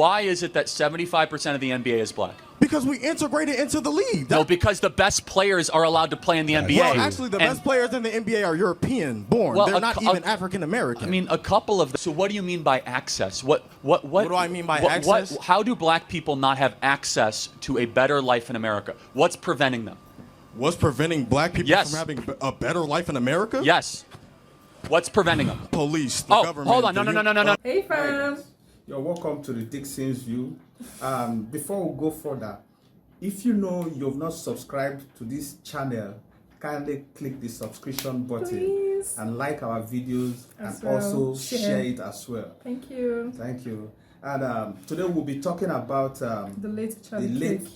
Why is it that 75% of the NBA is black? Because we integrated into the league. No, because the best players are allowed to play in the NBA. Well, actually, the best players in the NBA are European born. Well, they're not even African American. I mean, a couple of them. So what do you mean by access? What do I mean by access? How do black people not have access to a better life in America? What's preventing them? What's preventing black people from having a better life in America? Yes. What's preventing them? Police, the government. Hold on. No. Hey, fam. You're welcome to the Dixon's View. Before we go further, if you know you've not subscribed to this channel, kindly click the subscription button and like our videos and also share it as well. Thank you. Thank you. And today we'll be talking about the late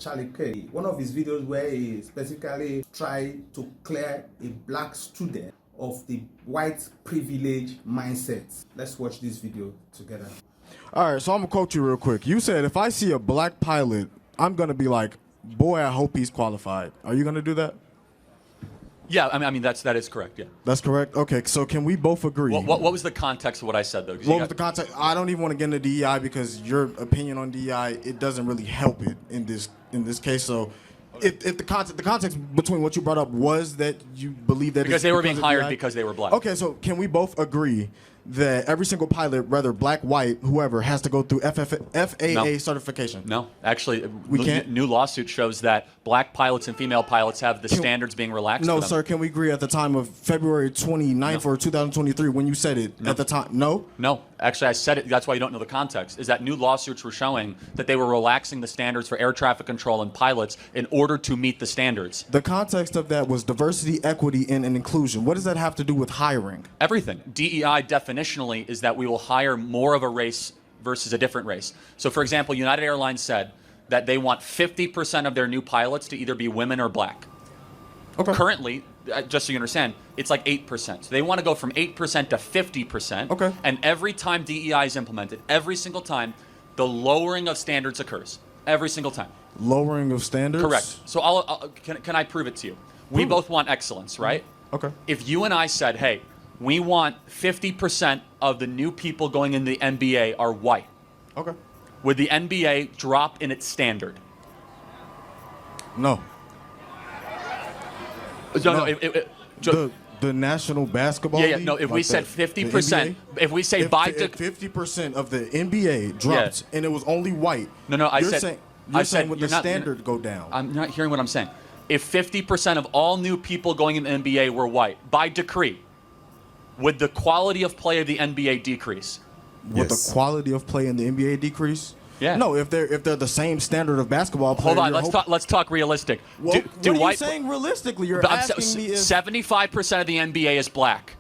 Charlie Kirk. One of his videos where he specifically tried to clear a black student of the white privilege mindset. Let's watch this video together. All right, so I'm gonna quote you real quick. You said, if I see a black pilot, I'm gonna be like, boy, I hope he's qualified. Are you gonna do that? Yeah, I mean that is correct. Yeah, that's correct. Okay, so can we both agree? What was the context of what I said, though? What was the context? I don't even want to get into DEI because your opinion on DEI, it doesn't really help it in this case. So, if the context between what you brought up was that you believe that because they were being hired because they were black. Okay, so can we both agree that every single pilot, whether black, white, whoever, has to go through FAA certification? No, actually, we can't. New lawsuit shows that black pilots and female pilots have the standards being relaxed. No, sir. Can we agree at the time of February 29th or 2023 when you said it at the time? No. No, actually, I said it. That's why you don't know the context. Is that new lawsuits were showing that they were relaxing the standards for air traffic control and pilots in order to meet the standards. The context of that was diversity, equity, and inclusion. What does that have to do with hiring? Everything. DEI definitionally is that we will hire more of a race versus a different race. So, for example, United Airlines said that they want 50% of their new pilots to either be women or black. Okay. Currently, just so you understand, it's like 8%. So they want to go from 8% to 50%. Okay. And every time DEI is implemented, every single time, the lowering of standards occurs. Every single time. Lowering of standards? Correct. So can I prove it to you? We both want excellence, right? Okay. If you and I said, hey, we want 50% of the new people going in the NBA are white. Okay. Would the NBA drop in its standard? No. The National Basketball League? No, if we said 50%, if we say if 50% of the NBA dropped and it was only white. No, you're saying would the standard go down? I'm not hearing what I'm saying. If 50% of all new people going in the NBA were white, by decree, would the quality of play of the NBA decrease? Would the quality of play in the NBA decrease? Yeah. No, if they're the same standard of basketball play. Hold on, let's talk realistic. Well, what are you saying realistically? You're asking me if 75% of the NBA is black.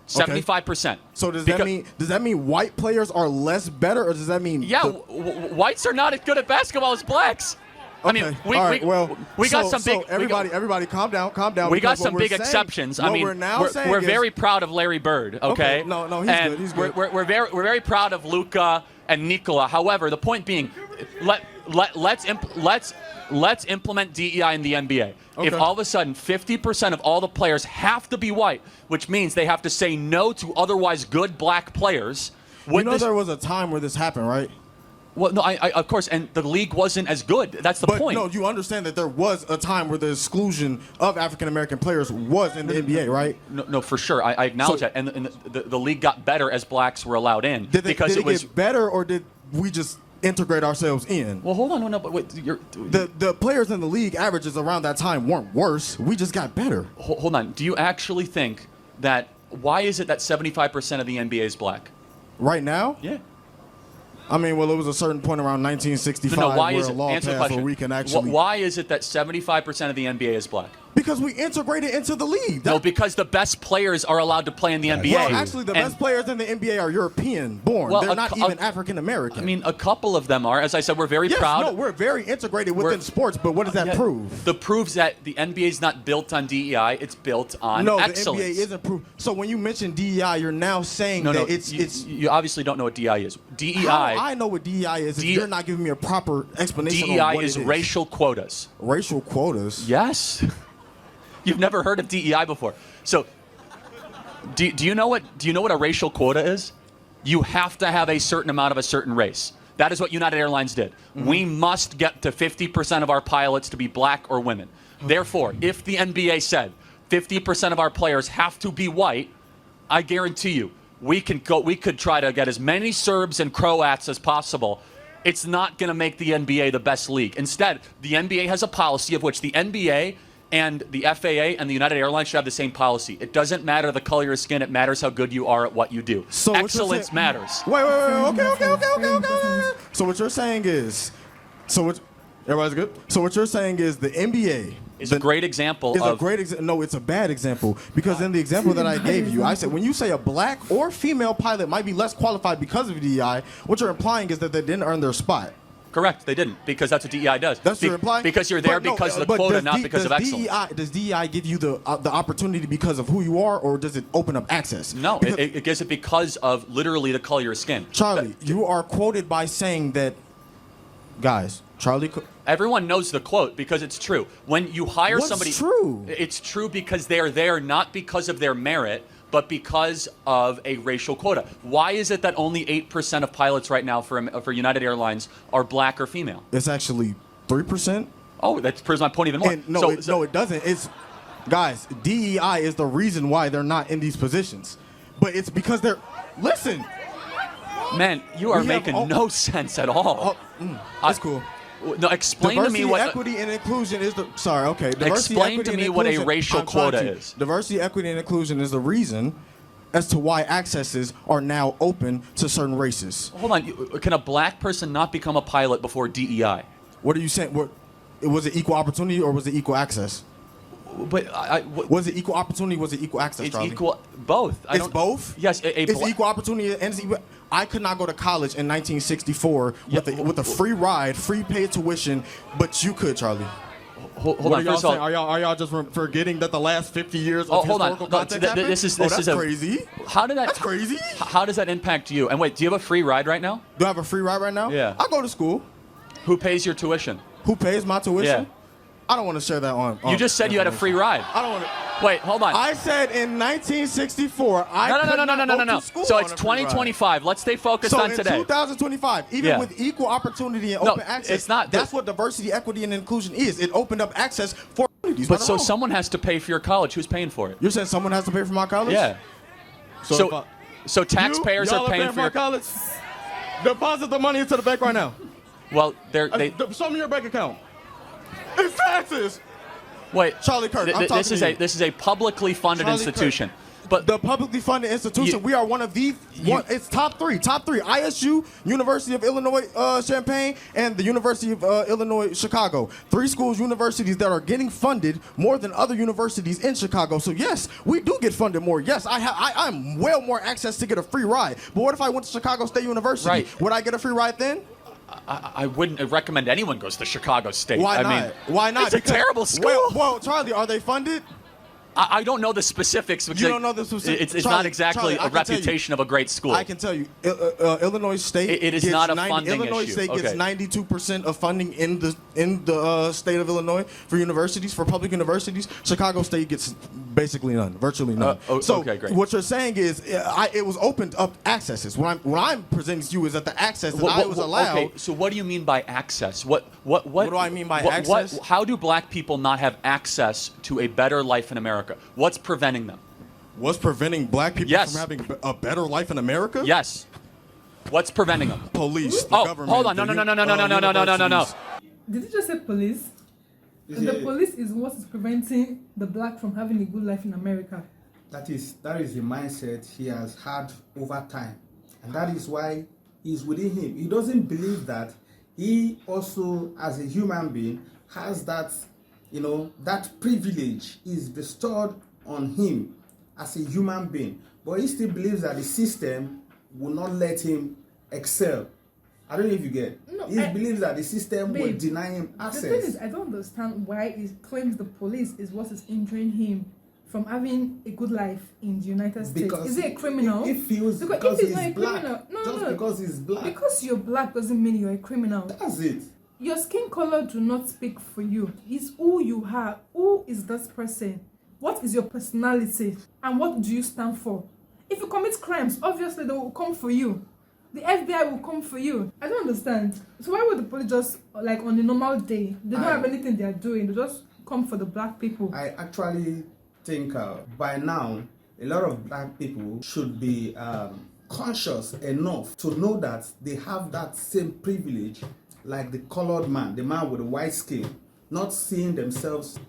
75%. So does that mean white players are less better, or does that mean whites are not as good at basketball as blacks? Okay. I mean, we got some big. Everybody, calm down. We got some big exceptions. I mean, we're very proud of Larry Bird. Okay. No, he's good. He's good. We're very proud of Luka and Nikola. However, the point being, let's implement DEI in the NBA. Okay. If all of a sudden 50% of all the players have to be white, which means they have to say no to otherwise good black players. There was a time where this happened, right? Well, no, I of course, and the league wasn't as good. That's the point. No, you understand that there was a time where the exclusion of African American players was in the NBA, right? No, for sure. I acknowledge that, and the league got better as blacks were allowed in. Did it get better, or did we just integrate ourselves in? Well, hold on, no, but wait, the players in the league averages around that time weren't worse. We just got better. Hold on. Do you actually think that? Why is it that 75% of the NBA is black? Right now? Yeah. I mean, well, it was a certain point around 1965 why where is a it, law answer the passed question. where we can actually... Why is it that 75% of the NBA is black? Because we integrated into the league. No, because the best players are allowed to play in the NBA. Well, actually, the best players in the NBA are European born. Well, they're not even African American. I mean, a couple of them are. As I said, we're very proud. No, we're very integrated within sports, but what does that prove? That proves that the NBA is not built on DEI, it's built on excellence. No, the NBA isn't proof. So when you mention DEI, you're now saying that it's... You obviously don't know what DEI is. DEI... How I know what DEI is if you're not giving me a proper explanation DEI on what is it is. racial quotas. Racial quotas? Yes. You've never heard of DEI before. So, do you know what a racial quota is? You have to have a certain amount of a certain race. That is what United Airlines did. We must get to 50% of our pilots to be black or women. Therefore, if the NBA said 50% of our players have to be white, I guarantee you, we could try to get as many Serbs and Croats as possible. It's not going to make the NBA the best league. Instead, the NBA has a policy of which the NBA and the FAA and the United Airlines should have the same policy. It doesn't matter the color of your skin. It matters how good you are at what you do. So what you're Excellence saying- matters. Wait. Okay. So what you're saying is, everybody's good. So what you're saying is the NBA Is a great example is of a great example. No, it's a bad example because in the example that I gave you, I said when you say a black or female pilot might be less qualified because of DEI, what you're implying is that they didn't earn their spot. Correct, they didn't, because that's what DEI does. That's what you're implying. Because you're there because of the quota, not because of excellence. Does DEI give you the opportunity because of who you are, or does it open up access? No, it gives it because of literally the color of your skin. Charlie, you are quoted by saying that, guys, Charlie. Everyone knows the quote because it's true. When you hire What's somebody, true? It's true because they're there not because of their merit, but because of a racial quota. Why is it that only 8% of pilots right now for United Airlines are black or female? It's actually 3%. Oh, that proves my point even more. And no, it doesn't. It's guys, DEI is the reason why they're not in these positions, but it's because they're. Listen, man, you are we have making no sense at all. That's cool. No, explain to me what equity, and inclusion is the. Sorry, okay. Explain to me what a racial quota is. Diversity, equity, and inclusion is the reason as to why accesses are now open to certain races. Hold on, can a black person not become a pilot before DEI? What are you saying? Was it equal opportunity or was it equal access? But was it equal opportunity? Was it equal access? It's Charlie? equal. Both. It's both. Yes, it's equal opportunity. And I could not go to college in 1964 with a free ride, free paid tuition, but you could, Charlie. Hold on. First of all, are y'all just forgetting that the last 50 years of historical context happened? This is crazy. That's crazy. How does that impact you? And wait, do you have a free ride right now? Do I have a free ride right now? Yeah. I go to school. Who pays your tuition? Who pays my tuition? Yeah. I don't want to share that on. You just said you had a free ride. I don't want to. Wait, hold on. I said in 1964, No. So it's 2025. Let's stay focused on today. So in 2025, even with equal opportunity and open access, it's not. That's what diversity, equity, and inclusion is. It opened up access for communities. But so someone has to pay for your college. Who's paying for it? You're saying someone has to pay for my college? Yeah. So taxpayers are paying for your college. Deposit the money into the bank right now. Well, show me your bank account. It's taxes. Wait, Charlie Kirk. This is a publicly funded institution. But the publicly funded institution, we are one of the. It's top three. ISU, University of Illinois Champaign, and the University of Illinois Chicago. 3 schools, universities that are getting funded more than other universities in Chicago. So yes, we do get funded more. Yes, I'm well more access to get a free ride. But what if I went to Chicago State University? Right. Would I get a free ride then? I wouldn't recommend anyone goes to Chicago State. Why not? Why not? It's a terrible school. Well, Charlie, are they funded? I don't know the specifics. You don't know the specifics? It's not exactly a reputation of a great school. I can tell you, Illinois State. It is not a funding Illinois issue. State gets 92% of funding in the state of Illinois for universities, for public universities. Chicago State gets basically none, virtually none. So okay, great. What you're saying is, it was opened up accesses. What I'm presenting to you is that the access that I was allowed. Okay, so what do you mean by access? What do I mean by access? How do black people not have access to a better life in America? What's preventing them? What's preventing black people from having a better life in America? Yes. What's preventing them? Police, the government. Hold on. No. Did you just say police? The police is what is preventing the black from having a good life in America. That is the mindset he has had over time. And that is why he's within him. He doesn't believe that he also, as a human being, has that, that privilege is bestowed on him as a human being. But he still believes that the system will not let him excel. I don't know if you get. No, he believes that the system will deny him access. The thing is, I don't understand why he claims the police is what is injuring him from having a good life in the United States. Because is he a criminal? He feels because he's black. Because he's black. Because you're black doesn't mean you're a criminal. That's it. Your skin color do not speak for you. It's who you are. Who is this person? What is your personality? And what do you stand for? If you commit crimes, obviously they will come for you. The FBI will come for you. I don't understand. So why would the police just, like on a normal day, they don't have anything they are doing, they just come for the black people? I actually think by now, a lot of black people should be conscious enough to know that they have that same privilege like the colored man, the man with the white skin, not seeing themselves,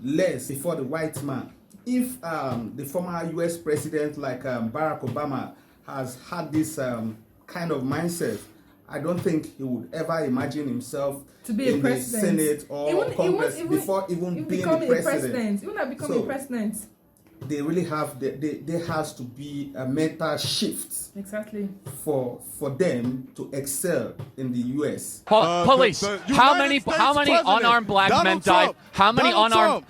less before the white man. If the former US president like Barack Obama has had this kind of mindset, I don't think he would ever imagine himself to be in a the president. Senate or Congress before even being the president. He would have become a president. They really have there has to be a mental shift Exactly. for them to excel in the US. Police. the How United many States unarmed President, black Donald men die? Trump. How many Donald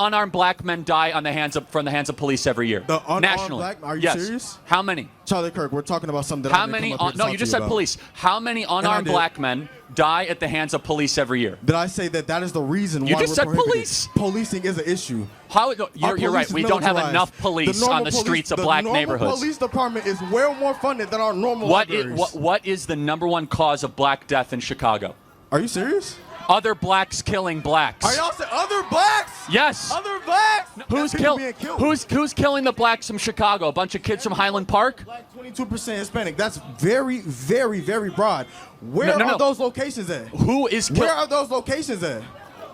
unarmed black men die on from the hands of police every year? The unarmed nationally. black? Are you yes. serious? How many? Charlie Kirk, we're talking about something that How I didn't many? come up here to No, talk you to just said about. police. How many unarmed did. black men die at the hands of police every year? Did I say that is the reason You why just we're said prohibited? police. Policing is an issue. How? Our You're right. police is We don't have militarized. enough police normal on the streets of the black normal neighborhoods. Police department is well more funded than our normal What libraries. is the number one cause of black death in Chicago? Are you serious? Other blacks killing blacks. Are y'all saying other blacks? Yes. Other blacks? Who's People kill? being killed. Who's killing the blacks from Chicago? A bunch of kids from Highland Park? Black 22% Hispanic. That's very, very, very broad. Where No. are those locations at? Who is Where are those locations at?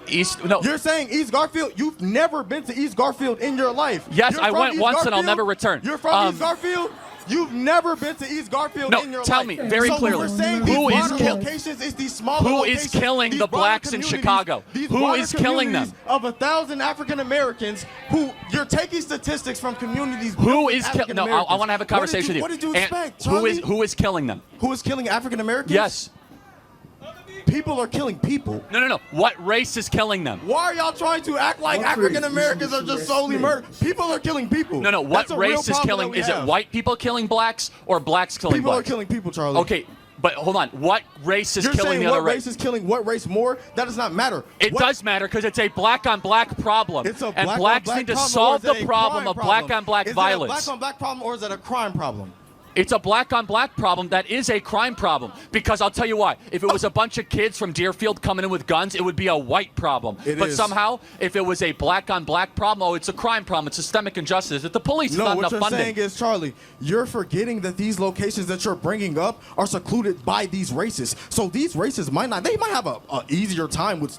East? No. You're saying East Garfield? You've never been to East Garfield in your life. Yes, You're I from went East once and I'll Garfield? never return. You're from East Garfield? You've never been to East Garfield No, in your tell life. me very so clearly. We're saying Who these is broader kill- locations is these smaller Who locations, is killing these the broader blacks in communities, Chicago? these Who broader is killing them? communities Of 1,000 African Americans who you're taking statistics from communities. Who with is killing? African No, I Americans. want to have a conversation What with did you you. expect, And Charlie? who is killing them? Who is killing African Americans? Yes. People are killing people. No. What race is killing them? Why are y'all trying to act like What race? African Americans are just solely murdered? People are killing people. No. What That's a real race is problem killing? that we Is it have. white people killing blacks or blacks killing People are blacks? killing people, Charlie. Okay, but hold on. What race is You're killing saying the other what race is killing what race more? That does not matter. It What- does matter because it's a black on black problem. It's a and black on blacks black need to problem, solve or is the it a problem crime of black on black Is violence. it a black on black problem or is it a crime problem? It's a black on black problem that is a crime problem. Because I'll tell you why. If it was a bunch of kids from Deerfield coming in with guns, it would be a white problem. It but is. somehow, if it was a black on black problem, oh, it's a crime problem. It's systemic injustice. It's the police. It's No, not what enough you're funding. saying is, Charlie, you're forgetting that these locations that you're bringing up are secluded by these races. So these races might have a easier time with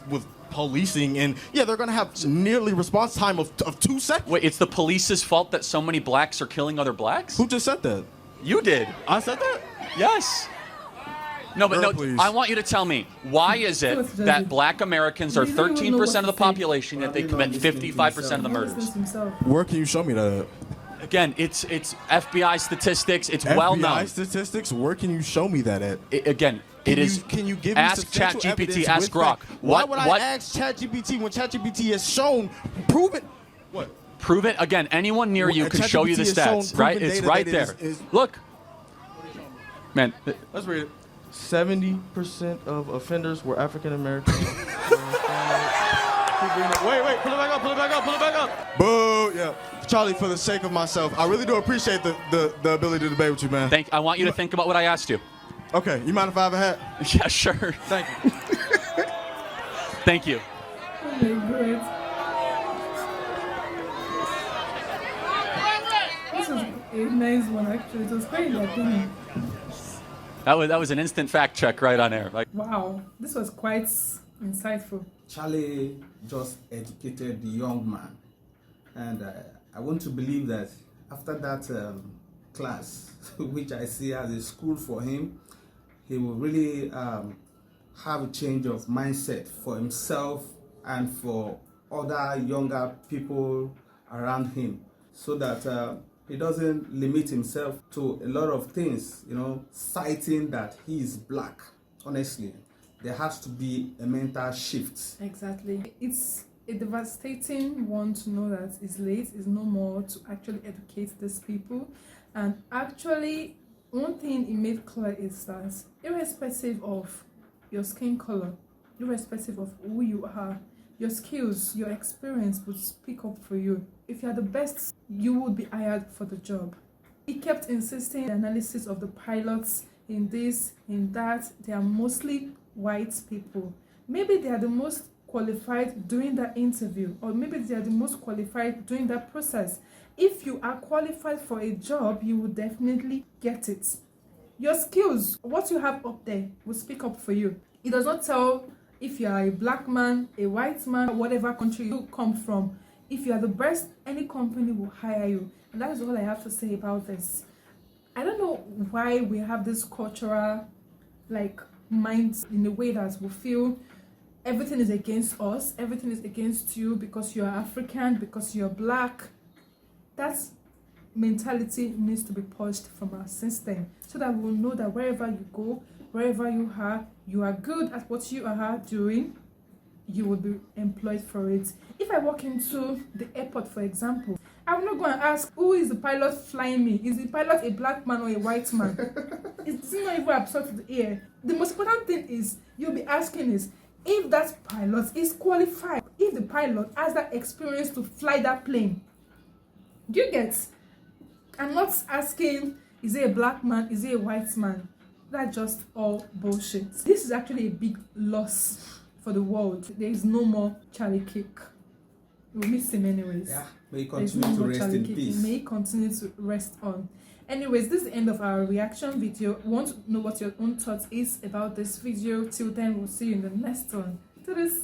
policing, and yeah, they're gonna have nearly response time of 2 seconds. Wait, it's the police's fault that so many blacks are killing other blacks? Who just said that? You did. I said that? Yes. No, but Girl, no, please. I want you to tell me, why is it that black Americans are You don't even know 13% of the what to say. population, yet they commit 55% of the murders? Where can you show me that? Again, it's FBI statistics. It's well known. FBI statistics. Where can you show me that at? It is. Can you give me ask substantial ChatGPT, evidence ask with Grok. fact? Why would I What? ask ChatGPT when ChatGPT has shown, proven? What? Prove it again. Anyone near you can show you the ChatGPT has stats. shown Right? proven It's data right that there. is- Look, man. Let's read it. 70% of offenders were African American. Wait, pull it back up. Boo, yeah. Charlie, for the sake of myself, I really do appreciate the ability to debate with you, man. I want you to think about what I asked you. Okay, you mind if I have a hat? Yeah, sure. Thank you. Thank you. Oh my god. This was a nice one actually. It was quite entertaining. That was an instant fact check right on air. Like, Wow. This was quite insightful. Charlie just educated the young man, and I want to believe that after that class, which I see as a school for him, he will really have a change of mindset for himself and for other younger people around him, so that he doesn't limit himself to a lot of things, citing that he is black. Honestly, there has to be a mental shift. Exactly. It's a devastating one to know that it's late, it's no more to actually educate these people. And actually, one thing it made clear is that irrespective of your skin color, irrespective of who you are, your skills, your experience would speak up for you. If you are the best, you would be hired for the job. He kept insisting the analysis of the pilots in this, in that, they are mostly white people. Maybe they are the most qualified during that interview, or maybe they are the most qualified during that process. If you are qualified for a job, you will definitely get it. Your skills, what you have up there, will speak up for you. It does not tell if you are a black man, a white man, whatever country you come from. If you are the best, any company will hire you. And that is all I have to say about this. I don't know why we have this cultural mind in a way that we feel everything is against us, everything is against you because you're African, because you're black. That mentality needs to be purged from our system so that we'll know that wherever you go, wherever you are good at what you are doing, you will be employed for it. If I walk into the airport, for example, I will not go and ask, who is the pilot flying me? Is the pilot a black man or a white man? It's not even absurd to the ear. The most important thing is you'll be asking is if that pilot is qualified, if the pilot has that experience to fly that plane. Do you get? I'm not asking, is it a black man, is it a white man? That's just all bullshit. This is actually a big loss for the world. There is no more Charlie Kirk. We'll miss him anyways. Yeah, may he continue to rest in peace. May he continue to rest on. Anyways, this is the end of our reaction video. We want to know what your own thoughts is about this video. Till then, we'll see you in the next one. To this.